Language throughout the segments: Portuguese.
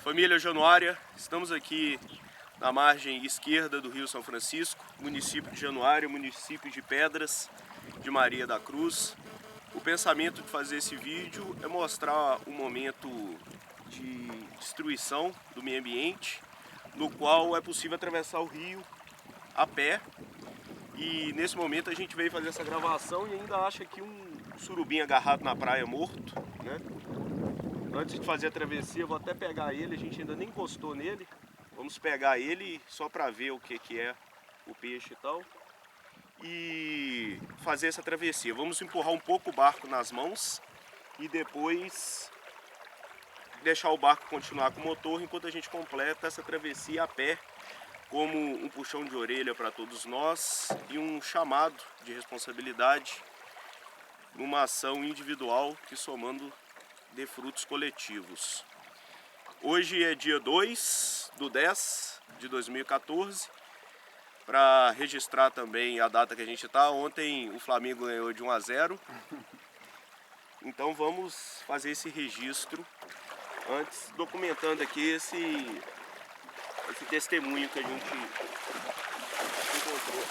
Família Januária, estamos aqui na margem esquerda do Rio São Francisco, município de Januária, município de Pedras de Maria da Cruz. O pensamento de fazer esse vídeo é mostrar um momento de destruição do meio ambiente, no qual é possível atravessar o rio a pé. E nesse momento a gente veio fazer essa gravação e ainda acha aqui um surubim agarrado na praia morto, né? Antes de fazer a travessia, eu vou até pegar ele, a gente ainda nem encostou nele. Vamos pegar ele só para ver o que é o peixe e tal. E fazer essa travessia. Vamos empurrar um pouco o barco nas mãos e depois deixar o barco continuar com o motor enquanto a gente completa essa travessia a pé, como um puxão de orelha para todos nós e um chamado de responsabilidade numa ação individual que, somando, dê frutos coletivos. Hoje é dia 2/10 de 2014. Para registrar também a data que a gente está. Ontem o Flamengo ganhou de 1-0. Então vamos fazer esse registro antes, documentando aqui esse testemunho que a gente encontrou.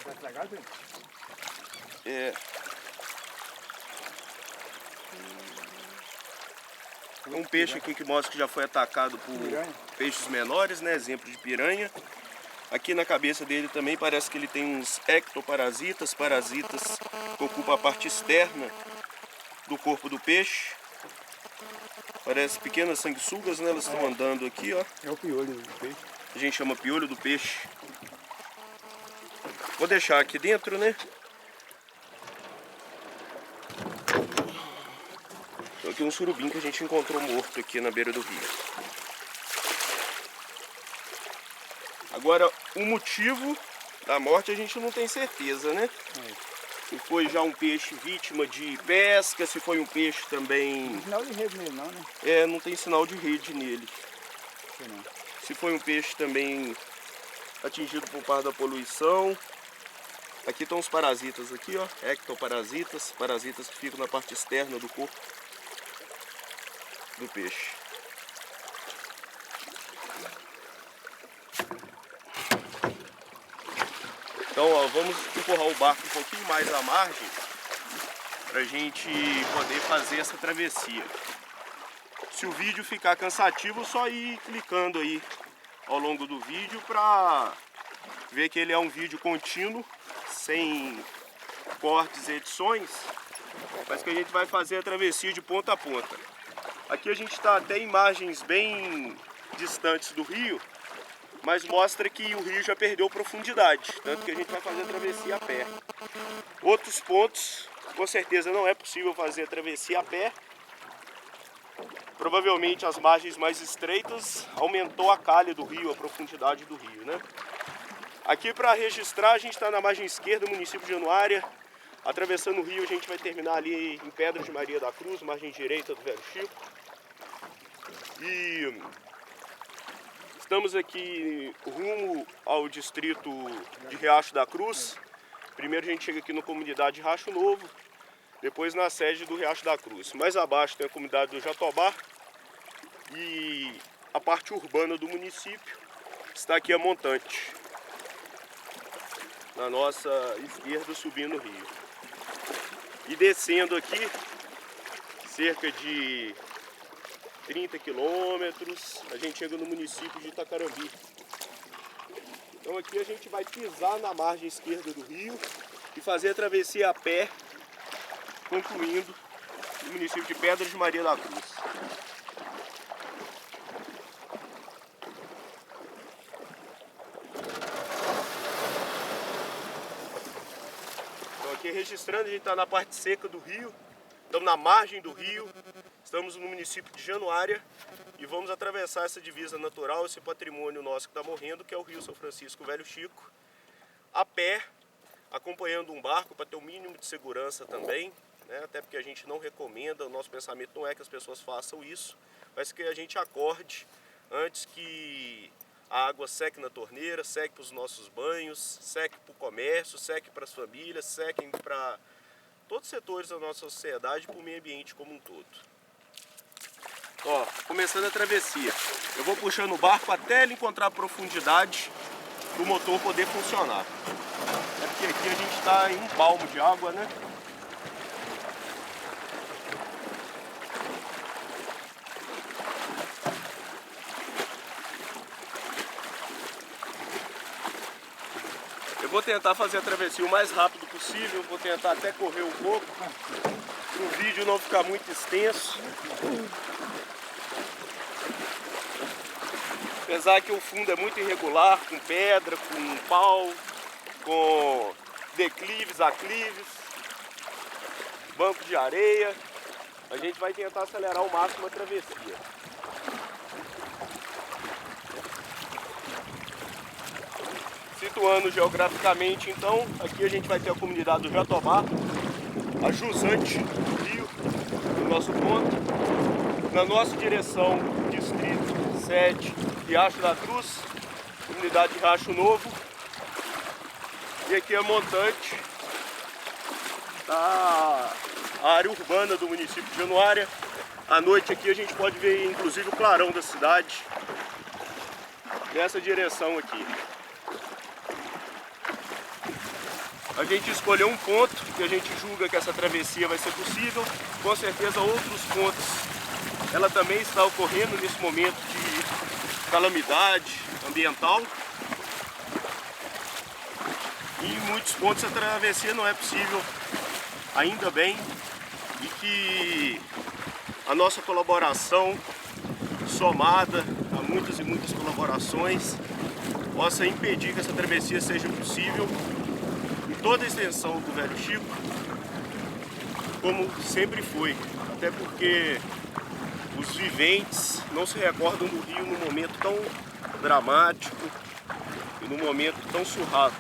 Tá estragado? É um peixe aqui que mostra que já foi atacado por peixes menores, né? Exemplo de piranha. Aqui na cabeça dele também parece que ele tem uns ectoparasitas, parasitas que ocupam a parte externa do corpo do peixe. Parece pequenas sanguessugas, né? Elas estão andando aqui, ó. É o piolho do peixe. A gente chama piolho do peixe. Vou deixar aqui dentro, né? Então aqui um surubim que a gente encontrou morto aqui na beira do rio. Agora, o motivo da morte a gente não tem certeza, né? Se foi já um peixe vítima de pesca, se foi um peixe também... Não tem sinal de rede nele não, né? É, não tem sinal de rede nele. Não. Se foi um peixe também atingido por parte da poluição. Aqui estão os parasitas aqui, ó, ectoparasitas, parasitas que ficam na parte externa do corpo do peixe. Então, ó, vamos empurrar o barco um pouquinho mais à margem para a gente poder fazer essa travessia. Se o vídeo ficar cansativo, só ir clicando aí ao longo do vídeo para ver que ele é um vídeo contínuo, sem cortes e edições, mas que a gente vai fazer a travessia de ponta a ponta. Aqui a gente está até em margens bem distantes do rio, mas mostra que o rio já perdeu profundidade, tanto que a gente vai fazer a travessia a pé. Outros pontos, com certeza não é possível fazer a travessia a pé. Provavelmente as margens mais estreitas aumentou a calha do rio, a profundidade do rio, né? Aqui para registrar, a gente está na margem esquerda do município de Januária. Atravessando o rio, a gente vai terminar ali em Pedras de Maria da Cruz, margem direita do Velho Chico. E estamos aqui rumo ao distrito de Riacho da Cruz. Primeiro a gente chega aqui na comunidade de Riacho Novo, depois na sede do Riacho da Cruz. Mais abaixo tem a comunidade do Jatobá e a parte urbana do município está aqui a montante. Na nossa esquerda, subindo o rio. E descendo aqui, cerca de 30 quilômetros, a gente chega no município de Itacarambi. Então aqui a gente vai pisar na margem esquerda do rio e fazer a travessia a pé, concluindo no município de Pedras de Maria da Cruz. Aqui registrando, a gente está na parte seca do rio, estamos na margem do rio, estamos no município de Januária e vamos atravessar essa divisa natural, esse patrimônio nosso que está morrendo, que é o Rio São Francisco Velho Chico, a pé, acompanhando um barco para ter o mínimo de segurança também, né? Até porque a gente não recomenda, o nosso pensamento não é que as pessoas façam isso, mas que a gente acorde antes que a água seque na torneira, seque para os nossos banhos, seque para o comércio, seque para as famílias, seque para todos os setores da nossa sociedade e para o meio ambiente como um todo. Ó, começando a travessia. Eu vou puxando o barco até ele encontrar a profundidade para o motor poder funcionar. É porque aqui a gente está em um palmo de água, né? Eu vou tentar fazer a travessia o mais rápido possível, vou tentar até correr um pouco, para o vídeo não ficar muito extenso. Apesar que o fundo é muito irregular, com pedra, com pau, com declives, aclives, banco de areia, a gente vai tentar acelerar ao máximo a travessia. Situando geograficamente, então, aqui a gente vai ter a comunidade do Jatobá, a jusante do rio, no nosso ponto. Na nossa direção, distrito 7, Riacho da Cruz, comunidade de Riacho Novo. E aqui é montante da área urbana do município de Januária. À noite aqui a gente pode ver inclusive o clarão da cidade, nessa direção aqui. A gente escolheu um ponto que a gente julga que essa travessia vai ser possível. Com certeza outros pontos ela também está ocorrendo nesse momento de calamidade ambiental. E em muitos pontos a travessia não é possível, ainda bem, e que a nossa colaboração, somada a muitas e muitas colaborações, possa impedir que essa travessia seja possível em toda a extensão do Velho Chico, como sempre foi. Até porque os viventes não se recordam do rio num momento tão dramático e num momento tão surrado.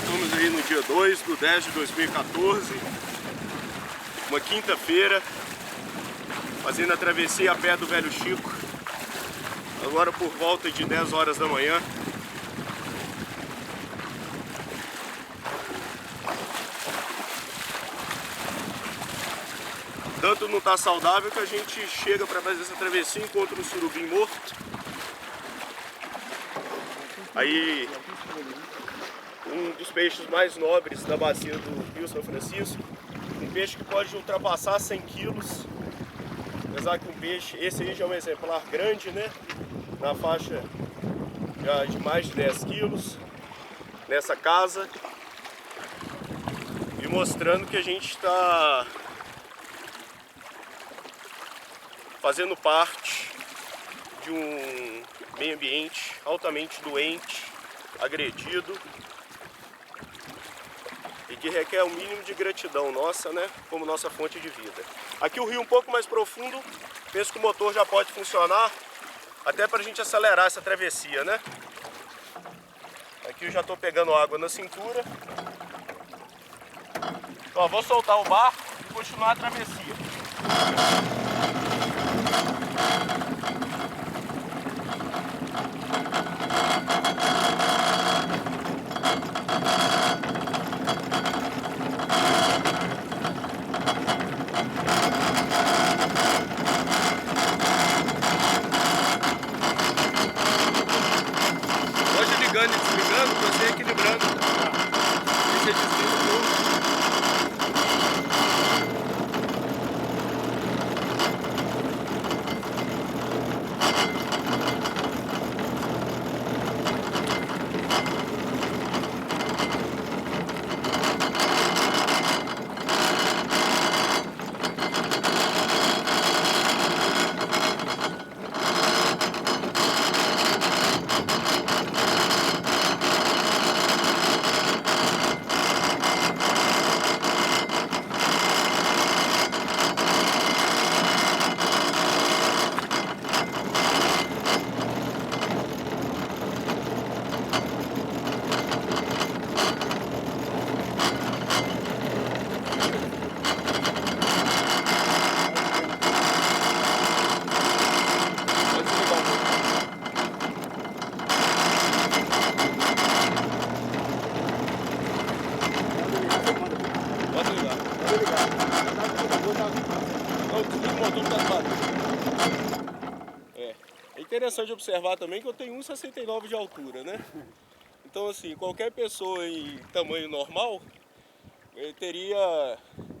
Estamos aí no dia 2/10/2014, uma quinta-feira, fazendo a travessia a pé do Velho Chico, agora por volta de 10 horas da manhã. Tanto não está saudável que a gente chega para fazer essa travessia e encontra um surubim morto. Aí, um dos peixes mais nobres da bacia do Rio São Francisco, um peixe que pode ultrapassar 100 quilos, apesar que um peixe, esse aí já é um exemplar grande, né? Na faixa já de mais de 10 quilos, nessa casa, e mostrando que a gente está fazendo parte de um meio ambiente altamente doente, agredido, e que requer o mínimo de gratidão nossa, né, como nossa fonte de vida. Aqui o rio um pouco mais profundo, penso que o motor já pode funcionar, até para a gente acelerar essa travessia, né? Aqui eu já estou pegando água na cintura. Ó, vou soltar o barco e continuar a travessia. Pode ligando e desligando, você equilibrando. Você desliga o novo. Não, desliga o motor por causa do barulho. É interessante observar também que eu tenho 1,69 de altura, né? Então assim, qualquer pessoa em tamanho normal teria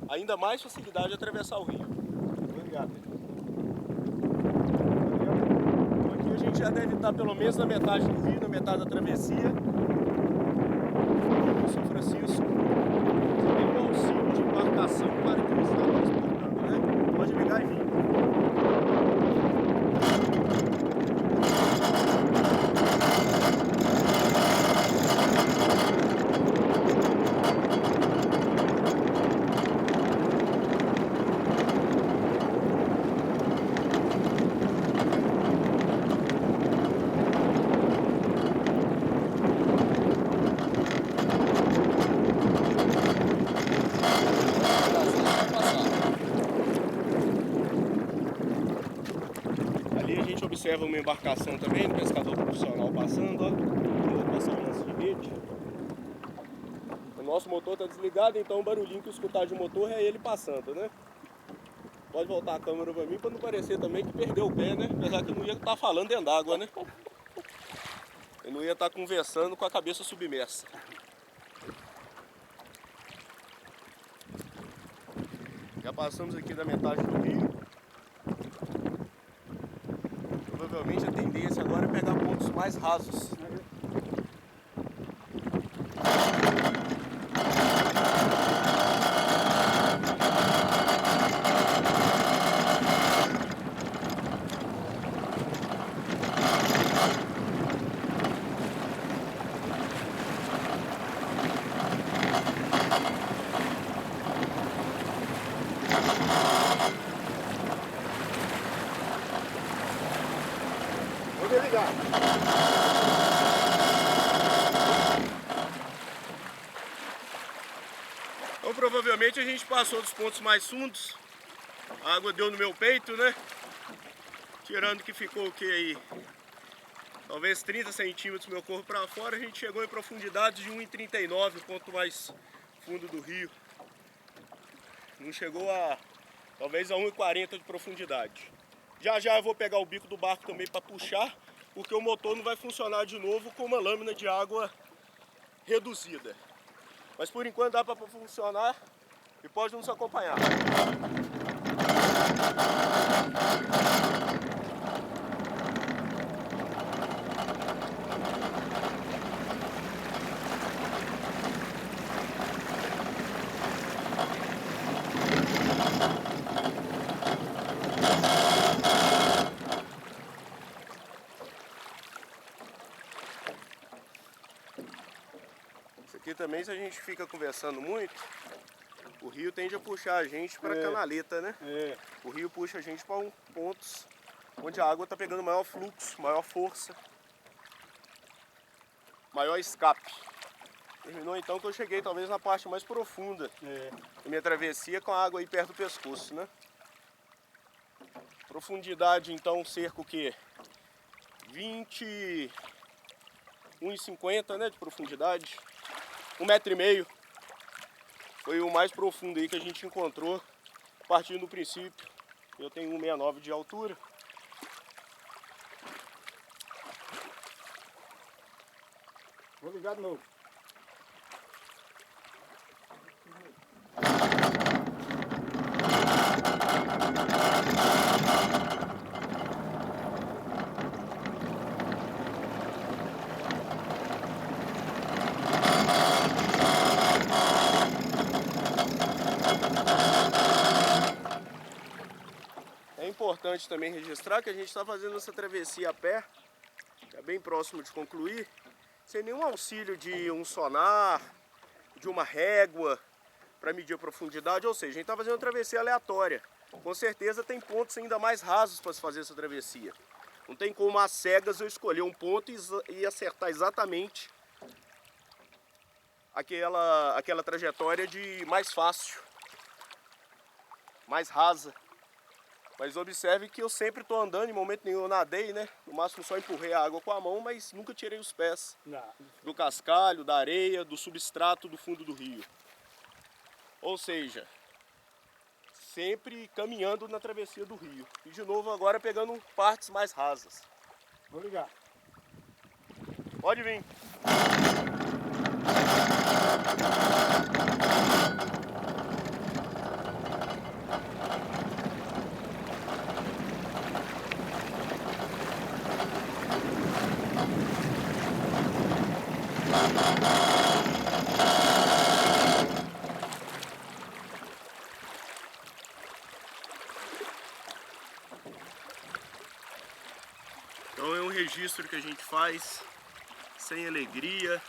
ainda mais facilidade de atravessar o rio. Obrigado. Então aqui a gente já deve estar pelo menos na metade do rio, na metade da travessia. São Francisco. Você tem um auxílio de embarcação para quem está transportando, né? Pode ligar e vir. Ali a gente observa uma embarcação também, um pescador profissional passando, ó. Vou passar um lance de rede. O nosso motor está desligado, então o barulhinho que eu escutar de motor é ele passando, né? Pode voltar a câmera para mim para não parecer também que perdeu o pé, né? Apesar que eu não ia estar falando dentro d'água, né? Eu não ia estar conversando com a cabeça submersa. Já passamos aqui da metade do rio. Provavelmente a tendência agora é pegar pontos mais rasos. Vou desligar. Então provavelmente a gente passou dos pontos mais fundos. A água deu no meu peito, né? Tirando que ficou o que aí? Talvez 30 centímetros do meu corpo para fora. A gente chegou em profundidades de 1,39, o ponto mais fundo do rio. Não chegou a talvez a 1,40 de profundidade. Já já eu vou pegar o bico do barco também para puxar, porque o motor não vai funcionar de novo com uma lâmina de água reduzida. Mas por enquanto dá para funcionar e pode nos acompanhar. Isso aqui também, se a gente fica conversando muito, o rio tende a puxar a gente para a canaleta, né? O rio puxa a gente para pontos onde a água está pegando maior fluxo, maior força, maior escape. Terminou então que eu cheguei talvez na parte mais profunda da minha travessia, com a água aí perto do pescoço, né? Profundidade então cerca o quê? 21,50, né, de profundidade. 1,5 metro. Foi o mais profundo aí que a gente encontrou, partindo do princípio. Eu tenho 1,69 de altura. Vou ligar de novo. É importante também registrar que a gente está fazendo essa travessia a pé, é bem próximo de concluir, sem nenhum auxílio de um sonar, de uma régua para medir a profundidade, ou seja, a gente está fazendo uma travessia aleatória. Com certeza tem pontos ainda mais rasos para se fazer essa travessia. Não tem como às cegas eu escolher um ponto e acertar exatamente aquela trajetória de mais fácil, mais rasa. Mas observe que eu sempre estou andando, em momento nenhum eu nadei, né? No máximo só empurrei a água com a mão, mas nunca tirei os pés do cascalho, da areia, do substrato do fundo do rio. Ou seja, sempre caminhando na travessia do rio. E de novo agora pegando partes mais rasas. Vou ligar. Pode vir. Então é um registro que a gente faz sem alegria,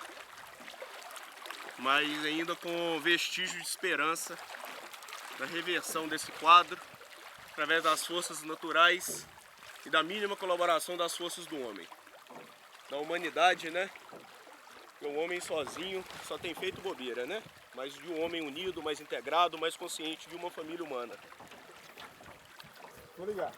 mas ainda com vestígio de esperança da reversão desse quadro através das forças naturais e da mínima colaboração das forças do homem, da humanidade, né? Porque o homem sozinho só tem feito bobeira, né? Mas de um homem unido, mais integrado, mais consciente de uma família humana. Vou ligar.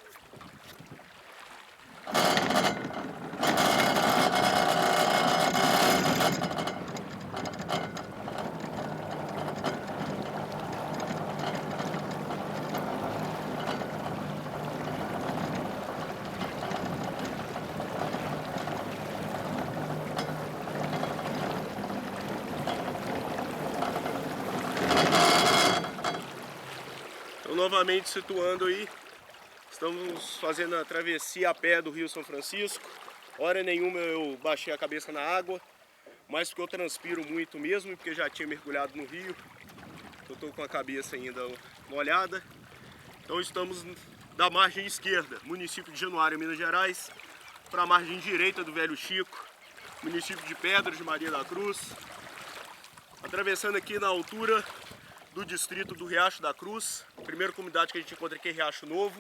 Então, novamente situando aí, estamos fazendo a travessia a pé do Rio São Francisco. Hora nenhuma eu baixei a cabeça na água, mas porque eu transpiro muito mesmo, porque já tinha mergulhado no rio. Eu estou com a cabeça ainda molhada. Então estamos da margem esquerda, município de Januário, Minas Gerais, para a margem direita do Velho Chico, município de Pedras de Maria da Cruz. Atravessando aqui na altura do distrito do Riacho da Cruz. A primeira comunidade que a gente encontra aqui é Riacho Novo.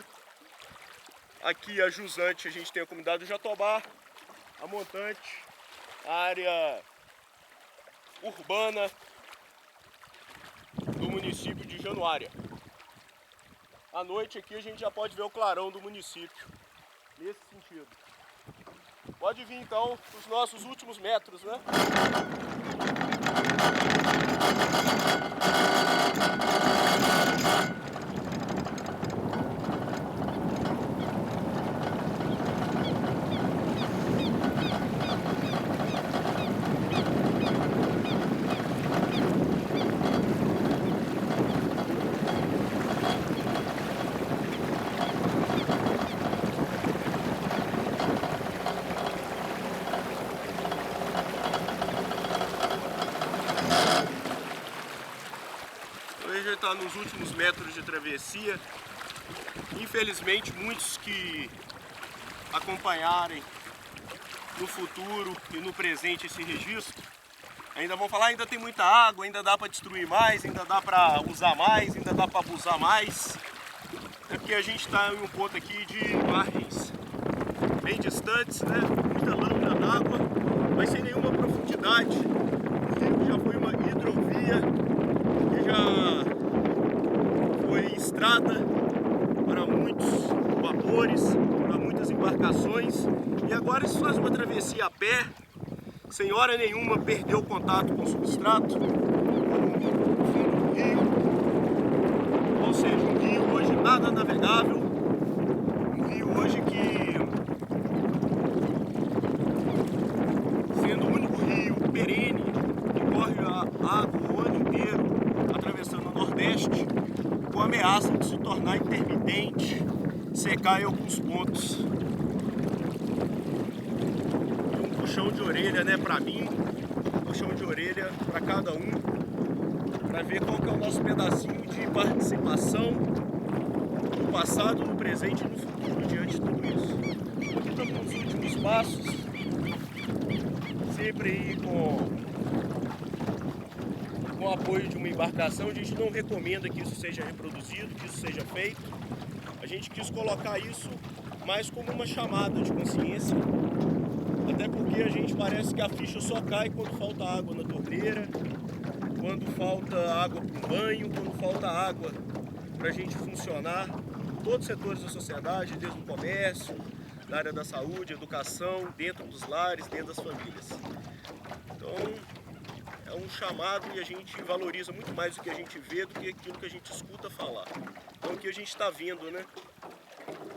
Aqui a jusante a gente tem a comunidade do Jatobá, a montante, a área urbana do município de Januária. À noite aqui a gente já pode ver o clarão do município, nesse sentido. Pode vir então os nossos últimos metros, né? Já está nos últimos metros de travessia. Infelizmente, muitos que acompanharem no futuro e no presente esse registro ainda vão falar: ainda tem muita água, ainda dá para destruir mais, ainda dá para usar mais, ainda dá para abusar mais. É porque a gente está em um ponto aqui de margens bem distantes, né? Muita lâmina d'água, mas sem nenhuma profundidade. O rio já foi uma hidrovia, que já foi estrada para muitos vapores, para muitas embarcações, e agora se faz uma travessia a pé, sem hora nenhuma perdeu o contato com o substrato, com o fundo do rio, ou seja, um rio hoje nada navegável, um rio hoje que, sendo o único rio perene que corre a água o ano inteiro, atravessando o Nordeste, com a ameaça de se tornar intermitente, secar em alguns pontos. Um puxão de orelha, né, para mim, um puxão de orelha para cada um, para ver qual que é o nosso pedacinho de participação no passado, no presente e no futuro diante de tudo isso. Aqui estamos nos últimos passos, sempre aí com o apoio de uma embarcação. A gente não recomenda que isso seja reproduzido, que isso seja feito. A gente quis colocar isso mais como uma chamada de consciência, até porque a gente parece que a ficha só cai quando falta água na torneira, quando falta água para o banho, quando falta água para a gente funcionar em todos os setores da sociedade, desde o comércio, na área da saúde, educação, dentro dos lares, dentro das famílias. Então, é um chamado e a gente valoriza muito mais o que a gente vê do que aquilo que a gente escuta falar. Então aqui a gente está vendo, né,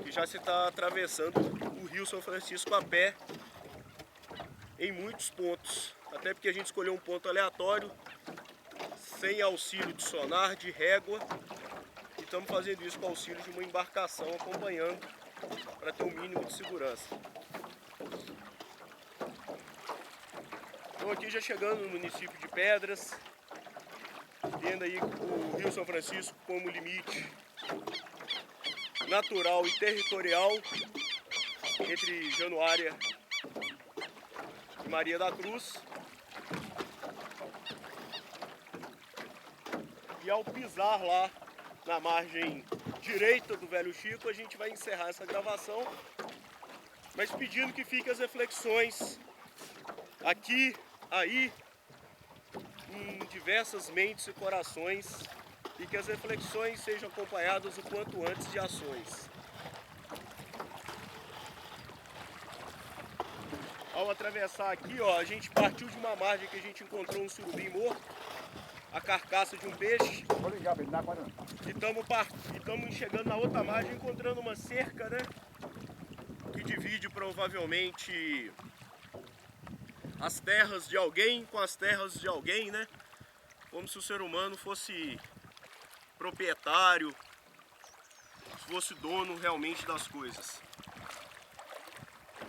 que já se está atravessando o Rio São Francisco a pé em muitos pontos, até porque a gente escolheu um ponto aleatório, sem auxílio de sonar, de régua, e estamos fazendo isso com auxílio de uma embarcação acompanhando para ter um mínimo de segurança. Então aqui já chegando no município de Pedras, tendo aí o Rio São Francisco como limite natural e territorial entre Januária e Maria da Cruz. E ao pisar lá na margem direita do Velho Chico, a gente vai encerrar essa gravação, mas pedindo que fiquem as reflexões aqui, aí, em diversas mentes e corações, e que as reflexões sejam acompanhadas o quanto antes de ações. Ao atravessar aqui, ó, a gente partiu de uma margem que a gente encontrou um surubim morto, a carcaça de um peixe. Vou ligar para ele, não dá quase não. E estamos chegando na outra margem, encontrando uma cerca, né, que divide provavelmente as terras de alguém com as terras de alguém, né? Como se o ser humano fosse proprietário, fosse dono realmente das coisas.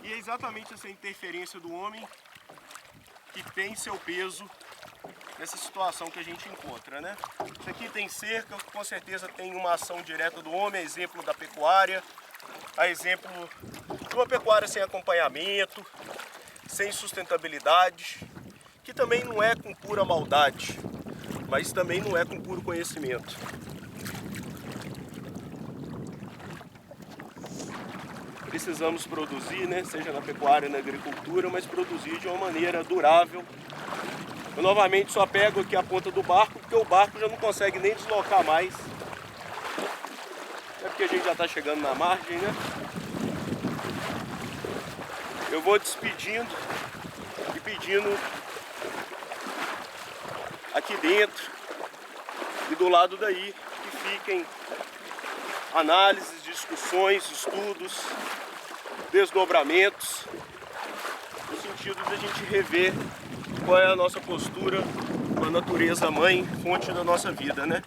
E é exatamente essa interferência do homem que tem seu peso nessa situação que a gente encontra, né? Isso aqui tem cerca, com certeza tem uma ação direta do homem, a exemplo da pecuária, a exemplo de uma pecuária sem acompanhamento, sem sustentabilidade, que também não é com pura maldade, mas também não é com puro conhecimento. Precisamos produzir, né, seja na pecuária, na agricultura, mas produzir de uma maneira durável. Eu novamente só pego aqui a ponta do barco, porque o barco já não consegue nem deslocar mais. É porque a gente já está chegando na margem, né? Eu vou despedindo e pedindo aqui dentro e do lado daí que fiquem análises, discussões, estudos, desdobramentos, no sentido de a gente rever qual é a nossa postura com a natureza mãe, fonte da nossa vida, né?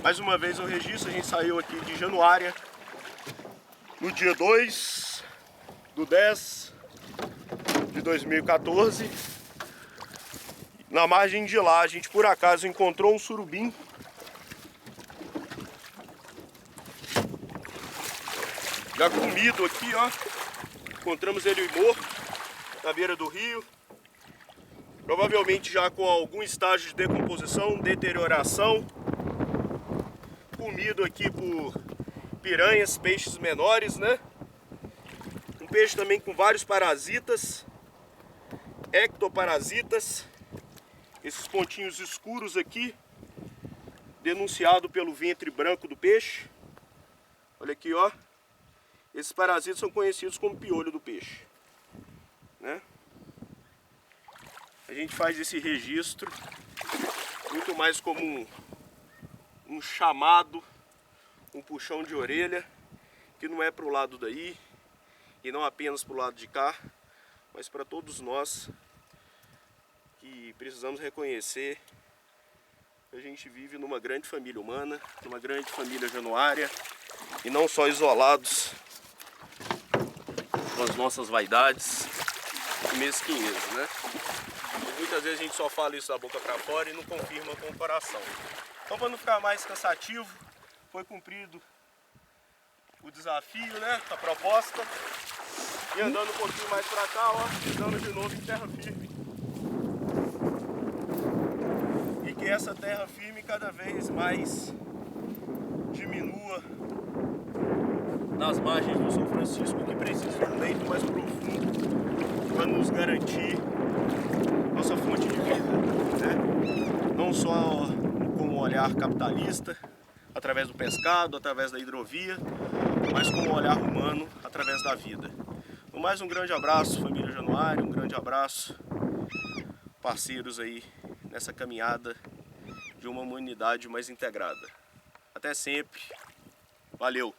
Mais uma vez eu registro, a gente saiu aqui de Januária no dia 2/10/2014. Na margem de lá, a gente por acaso encontrou um surubim. Já comido aqui, ó. Encontramos ele morto na beira do rio. Provavelmente já com algum estágio de decomposição, deterioração. Comido aqui por piranhas, peixes menores, né? Um peixe também com vários parasitas, ectoparasitas. Esses pontinhos escuros aqui, denunciado pelo ventre branco do peixe. Olha aqui, ó. Esses parasitas são conhecidos como piolho do peixe, né? A gente faz esse registro muito mais como um chamado, um puxão de orelha, que não é para o lado daí, e não apenas para o lado de cá, mas para todos nós que precisamos reconhecer que a gente vive numa grande família humana, numa grande família januária, e não só isolados com as nossas vaidades e mesquinhas, né? E muitas vezes a gente só fala isso da boca para fora e não confirma com o coração. Então, para não ficar mais cansativo, foi cumprido o desafio, né? A proposta. E andando um pouquinho mais para cá, ó, pisando de novo em terra firme. E que essa terra firme cada vez mais diminua nas margens do São Francisco, que precisa de um leito mais profundo para nos garantir nossa fonte de vida, né? Não só com um olhar capitalista, através do pescado, através da hidrovia, mas com um olhar humano, através da vida. Então, mais um grande abraço, família Januária, um grande abraço, parceiros aí nessa caminhada de uma humanidade mais integrada. Até sempre. Valeu!